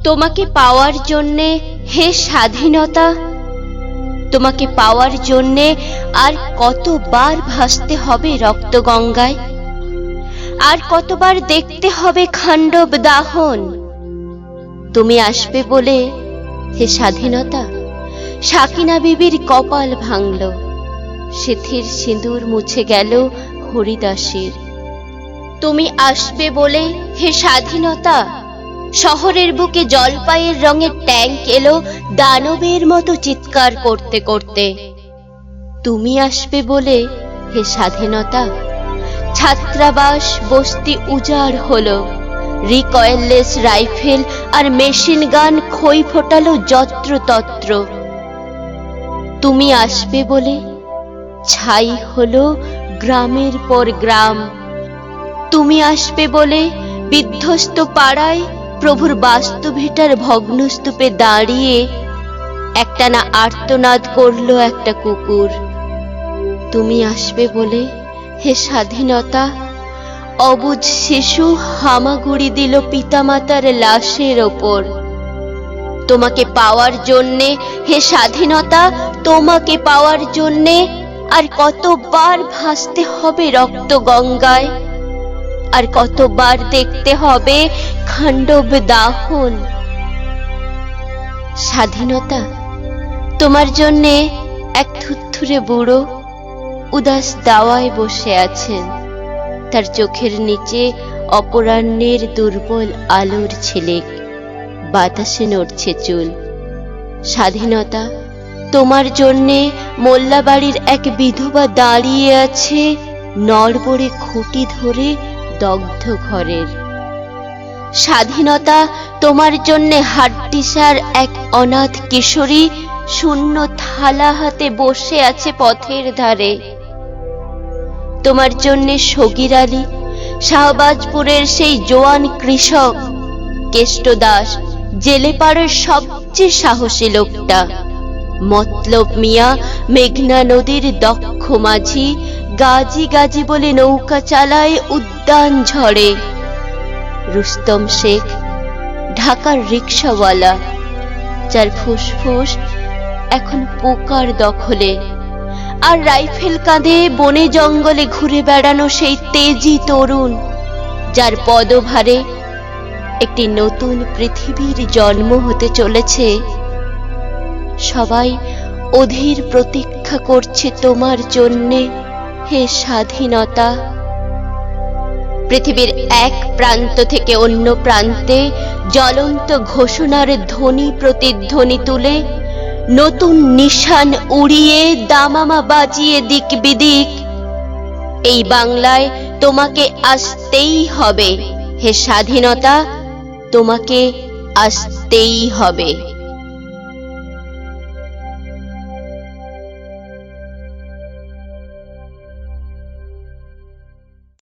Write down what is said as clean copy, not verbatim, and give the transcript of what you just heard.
তোমাকে পাওয়ার জন্যে হে স্বাধীনতা, তোমাকে পাওয়ার জন্যে আর কতবার ভাসতে হবে রক্তগঙ্গায়, আর কতবার দেখতে হবে খান্ডব দাহন। তুমি আসবে বলে হে স্বাধীনতা সাকিনা বিবির কপাল ভাঙল, সিথির সিঁদুর মুছে গেল হরিদাসীর। তুমি আসবে বলে হে স্বাধীনতা শহরের বুকে জলপাইয়ের রঙের ট্যাঙ্ক এলো দানবের মতো চিৎকার করতে করতে। তুমি আসবে বলে হে স্বাধীনতা ছাত্রাবাস বস্তি উজাড় হলো, রিকয়েললেস রাইফেল আর মেশিন গান খই ফোটালো যত্রতত্র। তুমি আসবে বলে ছাই হলো গ্রামের পর গ্রাম। তুমি আসবে বলে বিধ্বস্ত পাড়ায় প্রভুর বাস্তুভিটার ভগ্নস্তূপে দাঁড়িয়ে একটানা আর্তনাদ করলো একটা কুকুর। তুমি আসবে বলে হে স্বাধীনতা অবুঝ শিশু হামাগুড়ি দিল পিতামাতার লাশের ওপর। তোমাকে পাওয়ার জন্যে হে স্বাধীনতা, তোমাকে পাওয়ার জন্যে আর কতবার ভাসতে হবে রক্তগঙ্গায়, আর কতবার দেখতে হবে খান্ডব দাহন। স্বাধীনতা তোমার জন্যে এক থুরথুরে বুড়ো উদাস দাওয়ায় বসে আছেন, তার চোখের নিচে অপরাহ্নের দুর্বল আলোর ঝিলিক, বাতাসে নড়ছে চুল। স্বাধীনতা তোমার জন্যে মোল্লাবাড়ির এক বিধবা দাঁড়িয়ে আছে নড়বড়ে খুঁটি ধরে দগ্ধ ঘরের। স্বাধীনতা তোমার জন্যে হাড্ডিসার এক অনাথ কিশোরী শূন্য থালা হাতে বসে আছে পথের ধারে। তোমার জন্যে সগীর আলী, শাহবাজপুরের সেই জোয়ান কৃষক, কেষ্টদাস জেলেপাড়ের সবচেয়ে সাহসী লোকটা, মতলব মিয়া মেঘনা নদীর দক্ষ মাঝি, গাজী গাজী বলে নৌকা চালায় উদ্যান ঝড়ে, রুস্তম শেখ ঢাকার রিকশাওয়ালা, যার ফুসফুস এখন পোকার দখলে, আর রাইফেল কাঁধে বনে জঙ্গলে ঘুরে বেড়ানো সেই তেজি তরুণ, যার পদভারে একটি নতুন পৃথিবীর জন্ম হতে চলেছে। সবাই অধীর প্রতীক্ষা করছে তোমার জন্যে হে স্বাধীনতা। পৃথিবীর এক প্রান্ত থেকে অন্য প্রান্তে জ্বলন্ত ঘোষণার ধ্বনি প্রতিধ্বনি তুলে, নতুন নিশান উড়িয়ে দামামা বাজিয়ে দিক বিদিক, এই বাংলায় তোমাকে আসতেই হবে হে স্বাধীনতা, তোমাকে আসতেই হবে।